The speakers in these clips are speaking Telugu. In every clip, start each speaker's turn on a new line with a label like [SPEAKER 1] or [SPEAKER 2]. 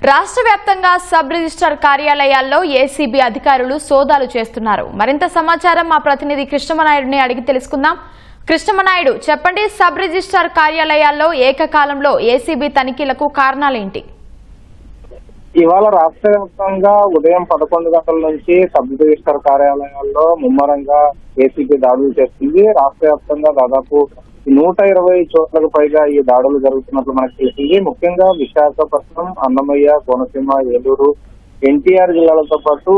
[SPEAKER 1] రాష్ట్ర వ్యాప్తంగా సబ్ రిజిస్ట్రార్ కార్యాలయాల్లో ఏసీబీ అధికారులు సోదాలు చేస్తున్నారు. మరింత సమాచారం మా ప్రతినిధి కృష్ణమనాయుడిని అడిగి తెలుసుకుందాం. కృష్ణమనాయుడు, చెప్పండి, సబ్ రిజిస్ట్రార్ కార్యాలయాల్లో ఏకకాలంలో ఏసీబీ తనిఖీలకు కారణాలేంటి?
[SPEAKER 2] ఇవాళ రాష్ట్ర వ్యాప్తంగా ఉదయం 11 గంటల నుంచి సబ్ రిజిస్ట్రార్ కార్యాలయాల్లో ముమ్మరంగా ఏసీబీ దాడులు చేస్తుంది. రాష్ట్ర వ్యాప్తంగా దాదాపు 120 చోట్లకు పైగా ఈ దాడులు జరుగుతున్నట్లు మనకు తెలిసింది. ముఖ్యంగా విశాఖపట్నం, అన్నమయ్య, కోనసీమ, ఏలూరు, ఎన్టీఆర్ జిల్లాలతో పాటు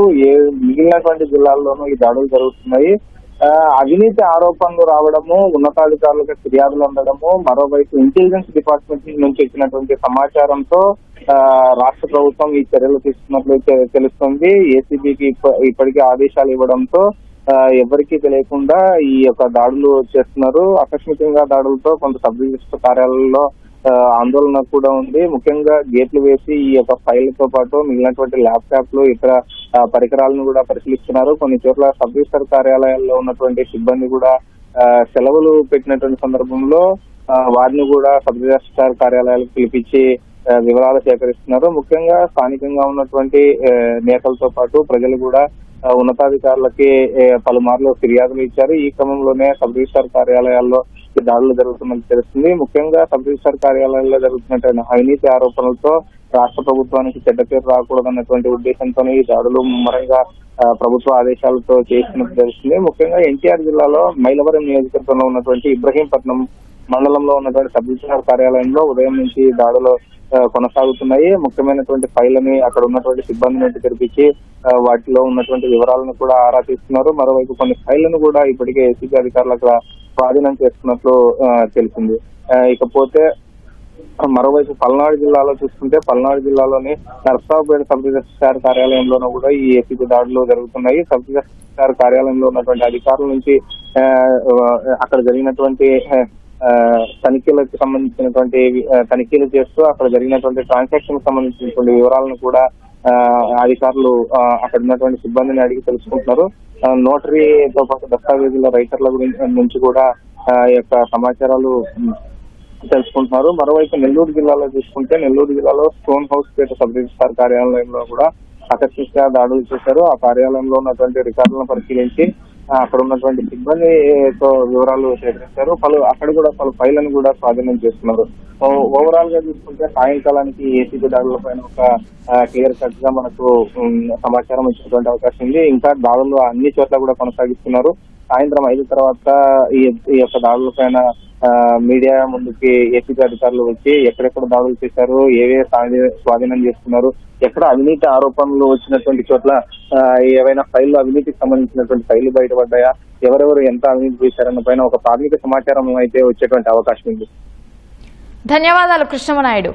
[SPEAKER 2] మిగిలినటువంటి జిల్లాల్లోనూ ఈ దాడులు జరుగుతున్నాయి. అవినీతి ఆరోపణలు రావడము, ఉన్నతాధికారులకు ఫిర్యాదులు అందడము, మరోవైపు ఇంటెలిజెన్స్ డిపార్ట్మెంట్ నుంచి ఇచ్చినటువంటి సమాచారంతో రాష్ట్ర ప్రభుత్వం ఈ చర్యలు తీసుకున్నట్లు తెలుస్తుంది. ఏసీబీకి ఇప్పటికే ఆదేశాలు ఇవ్వడంతో ఎవరికీ తెలియకుండా ఈ యొక్క దాడులు చేస్తున్నారు. ఆకస్మికంగా దాడులతో కొంత సబ్ రిజిస్టర్ కార్యాలయంలో ఆందోళన కూడా ఉంది. ముఖ్యంగా గేట్లు వేసి ఈ యొక్క ఫైళ్లతో పాటు మిగిలినటువంటి ల్యాప్టాప్లు, ఇతర పరికరాలను కూడా పరిశీలిస్తున్నారు. కొన్ని చోట్ల సబ్ రిజిస్టర్ కార్యాలయాల్లో ఉన్నటువంటి సిబ్బంది కూడా సెలవులు పెట్టినటువంటి సందర్భంలో వారిని కూడా సబ్ రిజిస్టర్ కార్యాలయాలకు పిలిపించి వివరాలు సేకరిస్తున్నారు. ముఖ్యంగా స్థానికంగా ఉన్నటువంటి నేతలతో పాటు ప్రజలు కూడా ఉన్నతాధికారులకి పలుమార్లు ఫిర్యాదులు ఇచ్చారు. ఈ క్రమంలోనే సబ్ రిజిస్ట్రార్ కార్యాలయాల్లో దాడులు జరుగుతున్నట్టు తెలుస్తుంది. ముఖ్యంగా సబ్ రిజిస్ట్రార్ కార్యాలయాల్లో జరుగుతున్నటువంటి అవినీతి ఆరోపణలతో రాష్ట్ర ప్రభుత్వానికి చెడ్డ పేరు రాకూడదన్నటువంటి ఉద్దేశంతో ఈ దాడులు ముమ్మరంగా ప్రభుత్వ ఆదేశాలతో చేసినట్టు తెలుస్తుంది. ముఖ్యంగా ఎన్టీఆర్ జిల్లాలో మైలవరం నియోజకవర్గంలో ఉన్నటువంటి ఇబ్రహీంపట్నం మండలంలో ఉన్నటువంటి సబ్ రిజిస్ట్రార్ కార్యాలయంలో ఉదయం నుంచి దాడులు కొనసాగుతున్నాయి. ముఖ్యమైనటువంటి ఫైళ్ళని అక్కడ ఉన్నటువంటి సిబ్బంది నుండి తెరిపించి వాటిలో ఉన్నటువంటి వివరాలను కూడా ఆరా తీస్తున్నారు. మరోవైపు కొన్ని ఫైళ్లను కూడా ఇప్పటికే ఏసీబీ అధికారులు అక్కడ స్వాధీనం చేస్తున్నట్లు తెలిసింది. ఇకపోతే మరోవైపు పల్నాడు జిల్లాలో చూసుకుంటే, పల్నాడు జిల్లాలోని నర్సాపేట సబ్ రిజిస్ట్రార్ కార్యాలయంలోనూ కూడా ఈ ఏసీబీ దాడులు జరుగుతున్నాయి. సబ్ రిజిస్ట్రార్ కార్యాలయంలో ఉన్నటువంటి అధికారుల నుంచి అక్కడ జరిగినటువంటి తనిఖీలకు సంబంధించినటువంటి తనిఖీలు చేస్తూ అక్కడ జరిగినటువంటి ట్రాన్సాక్షన్ సంబంధించినటువంటి వివరాలను కూడా అధికారులు అక్కడ ఉన్నటువంటి సిబ్బందిని అడిగి తెలుసుకుంటున్నారు. నోటరీతో పాటు దస్తావేజుల రైటర్ల నుంచి కూడా యొక్క సమాచారాలు తెలుసుకుంటున్నారు. మరోవైపు నెల్లూరు జిల్లాలో చూసుకుంటే, నెల్లూరు జిల్లాలో స్టోన్ హౌస్ పేట సబ్ రిజిస్ట్రార్ కార్యాలయంలో కూడా ఆకస్మికంగా దాడులు చేశారు. ఆ కార్యాలయంలో ఉన్నటువంటి రికార్డులను పరిశీలించి అక్కడ ఉన్నటువంటి సిబ్బందితో వివరాలు సేకరించారు. అక్కడ కూడా పలు ఫైళ్లను కూడా స్వాధీనం చేస్తున్నారు. ఓవరాల్ గా చూసుకుంటే సాయంకాలానికి ఏసీబీ దాడుల పైన ఒక క్లియర్ కట్ గా మనకు సమాచారం ఇచ్చేటువంటి అవకాశం ఉంది. ఇంకా దాడులు అన్ని చోట్ల కూడా కొనసాగిస్తున్నారు. సాయంత్రం 5 తర్వాత ఈ యొక్క దాడుల పైన మీడియా ముందుకి ఏసీబీ అధికారులు వచ్చి ఎక్కడెక్కడ దాడులు చేశారు, ఏవే స్వాధీనం చేస్తున్నారు, ఎక్కడ అవినీతి ఆరోపణలు వచ్చినటువంటి చోట్ల ఏవైనా ఫైళ్లు అవినీతికి సంబంధించినటువంటి ఫైళ్లు బయటపడ్డాయా, ఎవరెవరు ఎంత అవినీతి చేశారన్న పైన ఒక ప్రాథమిక సమాచారం అయితే వచ్చేటువంటి అవకాశం ఉంది.
[SPEAKER 1] ధన్యవాదాలు కృష్ణమనాయుడు.